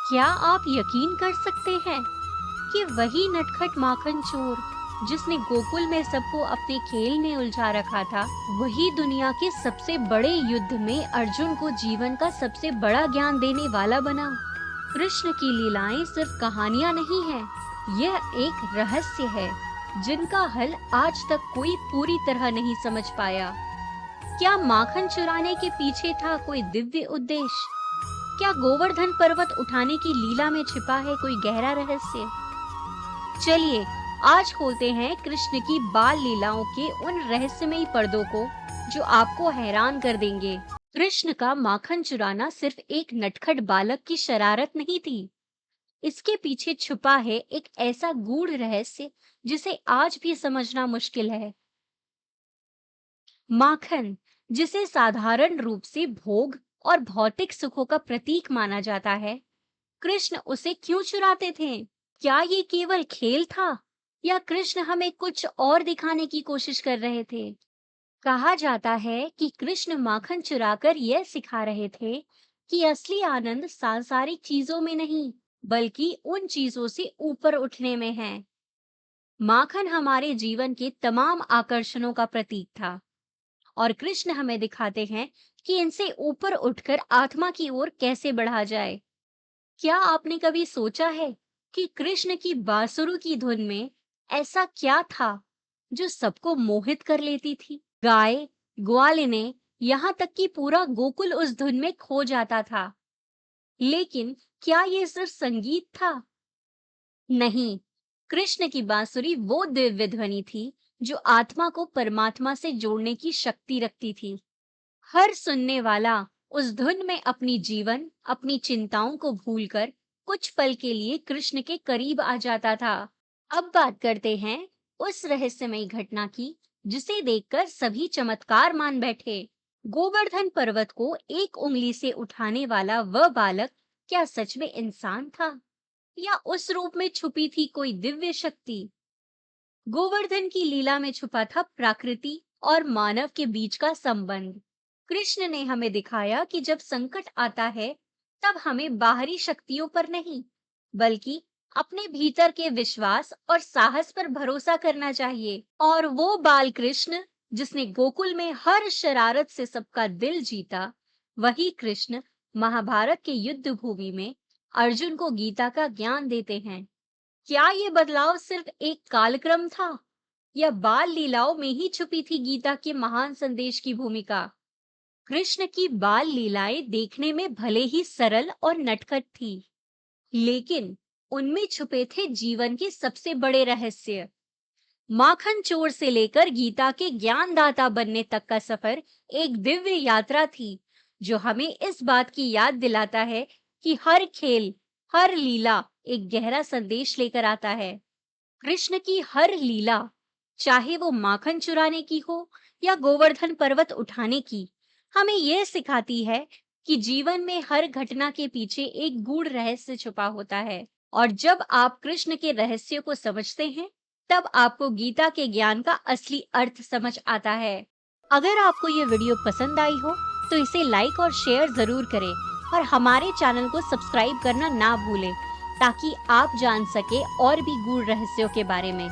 क्या आप यकीन कर सकते हैं कि वही नटखट माखन चोर जिसने गोकुल में सबको अपने खेल में उलझा रखा था, वही दुनिया के सबसे बड़े युद्ध में अर्जुन को जीवन का सबसे बड़ा ज्ञान देने वाला बना। कृष्ण की लीलाएं सिर्फ कहानियां नहीं हैं, यह एक रहस्य है जिनका हल आज तक कोई पूरी तरह नहीं समझ पाया। क्या माखन चुराने के पीछे था कोई दिव्य उद्देश्य? क्या गोवर्धन पर्वत उठाने की लीला में छिपा है कोई गहरा रहस्य? चलिए आज खोलते हैं कृष्ण की बाल लीलाओं के उन रहस्यमयी पर्दों को जो आपको हैरान कर देंगे। कृष्ण का माखन चुराना सिर्फ एक नटखट बालक की शरारत नहीं थी। इसके पीछे छुपा है एक ऐसा गूढ़ रहस्य जिसे आज भी समझना मुश्किल है। माखन, जिसे साधारण रूप से भोग और भौतिक सुखों का प्रतीक माना जाता है, कृष्ण उसे क्यों चुराते थे? क्या ये केवल खेल था या कृष्ण हमें कुछ और दिखाने की कोशिश कर रहे थे? कहा जाता है कि कृष्ण माखन चुराकर यह सिखा रहे थे कि असली आनंद सांसारिक चीजों में नहीं, बल्कि उन चीजों से ऊपर उठने में है। माखन हमारे जीवन के तमाम आकर्षणों का प्रतीक था और कृष्ण हमें दिखाते हैं कि इनसे ऊपर उठकर आत्मा की ओर कैसे बढ़ा जाए। क्या आपने कभी सोचा है कि कृष्ण की बांसुरी की धुन में ऐसा क्या था जो सबको मोहित कर लेती थी? गाय, ग्वालिने, यहाँ तक कि पूरा गोकुल उस धुन में खो जाता था। लेकिन क्या ये सिर्फ संगीत था? नहीं, कृष्ण की बांसुरी वो दिव्य ध्वनि थी जो आत्मा को परमात्मा से जोड़ने की शक्ति रखती थी। हर सुनने वाला उस धुन में अपनी जीवन, अपनी चिंताओं को भूलकर कुछ पल के लिए कृष्ण के करीब आ जाता था। अब बात करते हैं उस रहस्यमयी घटना की जिसे देखकर सभी चमत्कार मान बैठे। गोवर्धन पर्वत को एक उंगली से उठाने वाला वह बालक क्या सच में इंसान था या उस रूप में छुपी थी कोई दिव्य शक्ति? गोवर्धन की लीला में छुपा था प्रकृति और मानव के बीच का संबंध। कृष्ण ने हमें दिखाया कि जब संकट आता है, तब हमें बाहरी शक्तियों पर नहीं, बल्कि अपने भीतर के विश्वास और साहस पर भरोसा करना चाहिए। और वो बाल कृष्ण जिसने गोकुल में हर शरारत से सबका दिल जीता, वही कृष्ण महाभारत के युद्ध भूमि में अर्जुन को गीता का ज्ञान देते हैं। क्या ये बदलाव सिर्फ एक कालक्रम था या बाल लीलाओं में ही छुपी थी गीता के महान संदेश की भूमिका? कृष्ण की बाल लीलाएं देखने में भले ही सरल और नटखट थी, लेकिन उनमें छुपे थे जीवन के सबसे बड़े रहस्य। माखन चोर से लेकर गीता के ज्ञानदाता बनने तक का सफर एक दिव्य यात्रा थी जो हमें इस बात की याद दिलाता है कि हर खेल, हर लीला एक गहरा संदेश लेकर आता है। कृष्ण की हर लीला, चाहे वो माखन चुराने की हो या गोवर्धन पर्वत उठाने की, हमें यह सिखाती है कि जीवन में हर घटना के पीछे एक गूढ़ रहस्य छुपा होता है। और जब आप कृष्ण के रहस्य को समझते हैं, तब आपको गीता के ज्ञान का असली अर्थ समझ आता है। अगर आपको ये वीडियो पसंद आई हो, तो इसे लाइक और शेयर जरूर करें और हमारे चैनल को सब्सक्राइब करना ना भूलें, ताकि आप जान सके और भी गूढ़ रहस्यों के बारे में।